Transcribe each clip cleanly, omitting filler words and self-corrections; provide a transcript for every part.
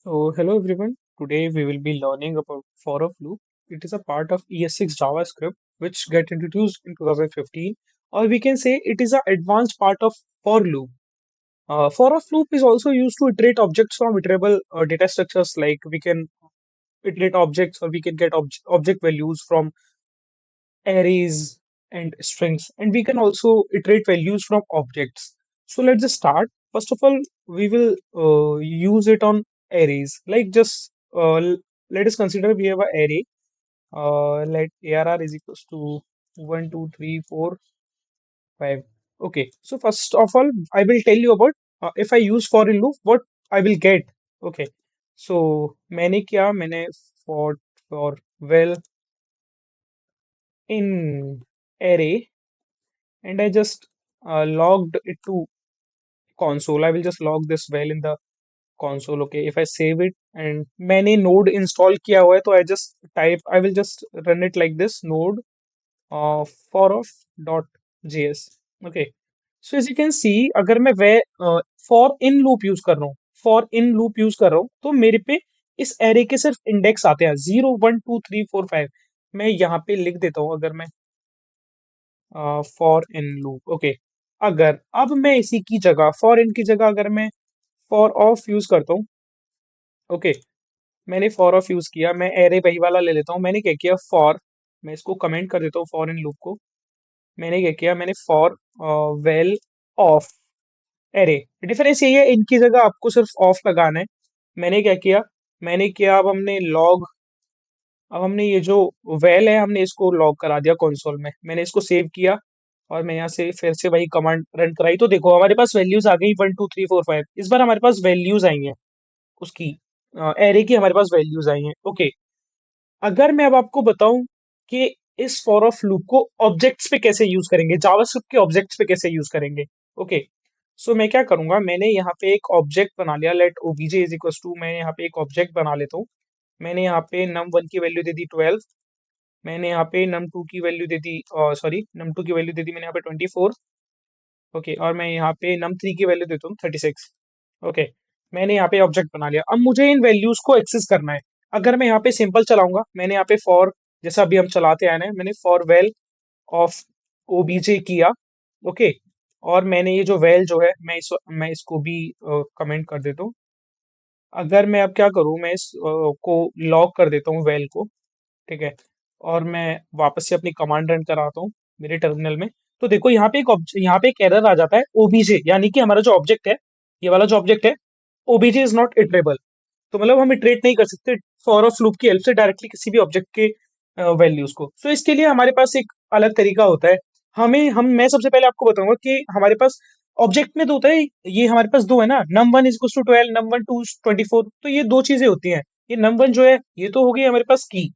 So, hello everyone. Today we will be learning about for of loop. It is a part of ES6 JavaScript which get introduced in 2015, or we can say it is an advanced part of for loop. For of loop is also used to iterate objects from iterable data structures, like we can iterate objects or we can get object values from arrays and strings, and we can also iterate values from objects. So let's just start. First of all, we will use it on arrays. Let us consider we have an array. Let ARR is equals to 1, 2, 3, 4, 5. Okay, so first of all, I will tell you about if I use for in loop, what I will get. Okay, so मैंने for well in array, and I just logged it to console. I will just log this well in the console. Okay, if I save it and मैंने node install किया हुआ है, तो I will just run it like this node for of dot js. Okay, so as you can see, अगर मैं वे for in loop use कर रहा हूँ, तो मेरे पे इस array के सिर्फ इंडेक्स आते हैं 0 1 2 3 4 5. मैं यहाँ पे लिख देता हूँ, अगर मैं फॉर इन लूप. ओके, अगर अब मैं इसी की जगह फॉर इन की जगह अगर मैं फॉर ऑफ यूज करता हूँ. ओके, मैंने फॉर ऑफ यूज किया, मैं एरे वही वाला ले लेता हूँ. मैंने क्या किया, फॉर, मैं इसको कमेंट कर देता हूँ फॉर इन लूप को. मैंने क्या किया, मैंने for well of array. Difference यही है, इनकी जगह आपको सिर्फ ऑफ लगाना है. मैंने क्या किया, अब हमने ये जो वेल है, हमने इसको लॉग करा दिया कंसोल में. मैंने इसको सेव किया और मैं यहाँ से फिर से वही कमांड रन कराई, तो देखो हमारे पास वैल्यूज आ गई 1 2 3 4 5. इस बार हमारे पास वैल्यूज आई हैं, उसकी एरे की हमारे पास वैल्यूज आई हैं. ओके, अगर मैं अब आपको बताऊं कि इस फॉर ऑफ लूप को ऑब्जेक्ट्स पे कैसे यूज करेंगे, जावास्क्रिप्ट के ऑब्जेक्ट्स पे कैसे यूज करेंगे. ओके, सो मैं क्या करूंगा, मैंने यहाँ पे एक ऑब्जेक्ट बना लिया. Let OBJ is equal to, मैं यहाँ पे एक ऑब्जेक्ट बना लेता हूँ. मैंने यहाँ पे num1 की वैल्यू दे दी 12. मैंने यहाँ पे num2 की वैल्यू दे दी, सॉरी, num2 की वैल्यू दे दी मैंने यहाँ पे 24. ओके, और मैं यहाँ पे num3 की वैल्यू देता हूँ 36. ओके, मैंने यहाँ पे ऑब्जेक्ट बना लिया. अब मुझे इन वैल्यूज को एक्सेस करना है. अगर मैं यहाँ पे सिंपल चलाऊंगा, मैंने यहाँ पे फॉर, जैसा अभी हम चलाते आए हैं, मैंने फॉर वेल ऑफ ओबीजे किया. ओके, और मैंने ये जो वेल जो है, मैं इसको भी कमेंट कर देता हूँ. अगर मैं अब क्या करूँ, मैं को लॉक कर देता हूँ वेल को. ठीक है, और मैं वापस से अपनी कमांड रन कराता हूँ मेरे टर्मिनल में. तो देखो यहाँ पे एक एरर आ जाता है ओबीजे, यानी कि हमारा जो ऑब्जेक्ट है, ये वाला जो ऑब्जेक्ट है, ओबीजे इज नॉट इटरेबल. तो मतलब हम इटरेट नहीं कर सकते फॉर ऑफ लूप की हेल्प से डायरेक्टली किसी भी ऑब्जेक्ट के वैल्यूज को. सो इसके लिए हमारे पास एक अलग तरीका होता है. मैं सबसे पहले आपको बताऊंगा कि हमारे पास ऑब्जेक्ट में तो होता है, ये हमारे पास दो है ना, num1 इज टू 12, num1 24. तो ये दो चीजें होती हैं. ये num1 जो है, ये तो हो गई हमारे पास की,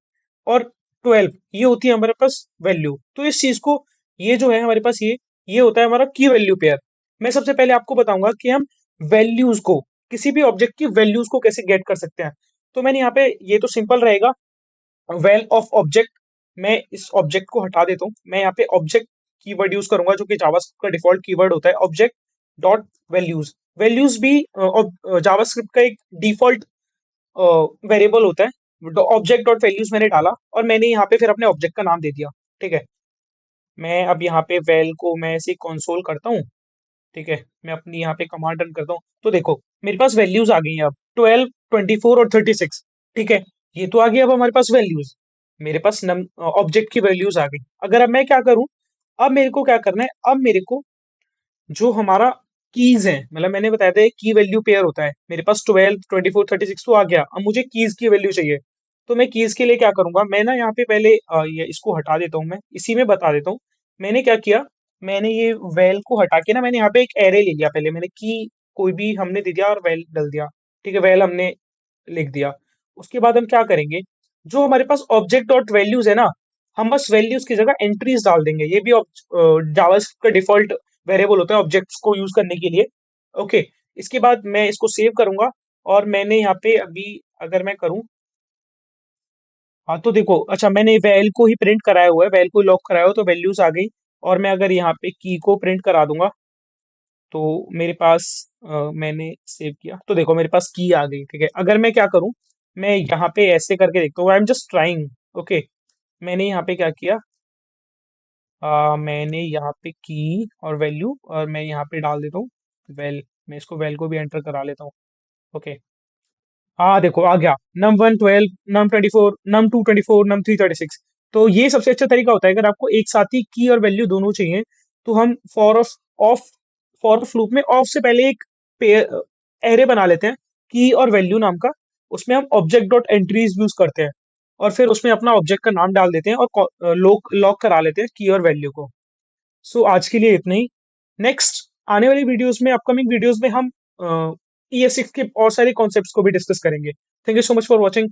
और 12 ये होती है हमारे पास वैल्यू. तो इस चीज को, ये जो है हमारे पास, ये होता है हमारा की वैल्यू पेयर. मैं सबसे पहले आपको बताऊंगा कि हम वैल्यूज को, किसी भी ऑब्जेक्ट की वैल्यूज को कैसे गेट कर सकते हैं. तो मैंने यहाँ पे, ये तो सिंपल रहेगा, वेल ऑफ ऑब्जेक्ट. मैं इस ऑब्जेक्ट को हटा देता हूँ. मैं यहाँ पे ऑब्जेक्ट कीवर्ड यूज करूंगा, जो कि जावास्क्रिप्ट का डिफॉल्ट कीवर्ड होता है, ऑब्जेक्ट डॉट वैल्यूज. वैल्यूज भी जावास्क्रिप्ट का एक डिफॉल्ट वेरिएबल होता है. ऑब्जेक्ट डॉट वैल्यूज मैंने डाला, और मैंने यहाँ पे फिर अपने ऑब्जेक्ट का नाम दे दिया. ठीक है, मैं अब यहाँ पे वेल को मैं ऐसे कंसोल करता हूँ. ठीक है, मैं अपनी यहाँ पे कमांड रन करता हूँ, तो देखो मेरे पास वैल्यूज आ गई हैं अब 12, 24 और 36. ठीक है, ये तो आ गई अब हमारे पास वैल्यूज. मेरे पास नम ऑब्जेक्ट की वैल्यूज आ गई. अगर अब मैं क्या करूँ, अब मेरे को क्या करना है, अब मेरे को जो हमारा कीज है, मतलब मैंने बताया था की वैल्यू पेयर होता है. मेरे पास 12, 24, 36 तो आ गया. अब मुझे कीज की वैल्यू चाहिए. तो मैं कीज के लिए क्या करूंगा, मैं ना यहाँ पे पहले ये इसको हटा देता हूँ. मैं इसी में बता देता हूँ मैंने क्या किया. मैंने ये वेल को हटा के ना, मैंने यहाँ पे एक एरे ले लिया. पहले मैंने की कोई भी हमने दे दिया और वेल डाल दिया. ठीक है, वेल हमने लिख दिया. उसके बाद हम क्या करेंगे, जो हमारे पास ऑब्जेक्ट डॉट वैल्यूज है ना, हम बस वैल्यूज की जगह एंट्रीज डाल देंगे. ये भी जावास्क्रिप्ट का डिफॉल्ट वेरिएबल होता है ऑब्जेक्ट्स को यूज करने के लिए. ओके, इसके बाद मैं इसको सेव करूंगा, और मैंने यहाँ पे अभी, अगर मैं करूँ, हाँ तो देखो, अच्छा मैंने वैल को ही प्रिंट कराया हुआ है, वैल को लॉक कराया हुआ, तो वैल्यूज आ गई. और मैं अगर यहाँ पे की को प्रिंट करा दूंगा, तो मेरे पास मैंने सेव किया तो देखो मेरे पास की आ गई। ठीक है, अगर मैं क्या करूं, मैं यहाँ पे ऐसे करके देखता हूँ, I am just trying. Okay, मैंने यहाँ पे क्या किया, मैंने यहाँ पे की और वैल्यू, और मैं यहाँ पे डाल देता हूँ वेल। मैं इसको वेल को भी एंटर करा लेता हूँ। ओके, हाँ देखो आ गया, num1 12 num24 num2 24 num3 36। तो ये सबसे अच्छा तरीका होता है, अगर आपको एक साथ ही की और वैल्यू दोनों चाहिए, तो हम ऑफ फॉर ऑफ लूप में ऑफ से पहले एक एरे बना लेते हैं, की और वैल्यू नाम का। उसमें हम ऑब्जेक्ट डॉट एंट्रीज यूज करते हैं, और फिर उसमें अपना ऑब्जेक्ट का नाम डाल देते हैं और लॉक करा लेते हैं की और वैल्यू को। सो आज के लिए इतना ही। नेक्स्ट आने वाली वीडियोस में, अपकमिंग वीडियोस में हम ES6 के और सारे कॉन्सेप्ट्स को भी डिस्कस करेंगे। Thank you so much for watching.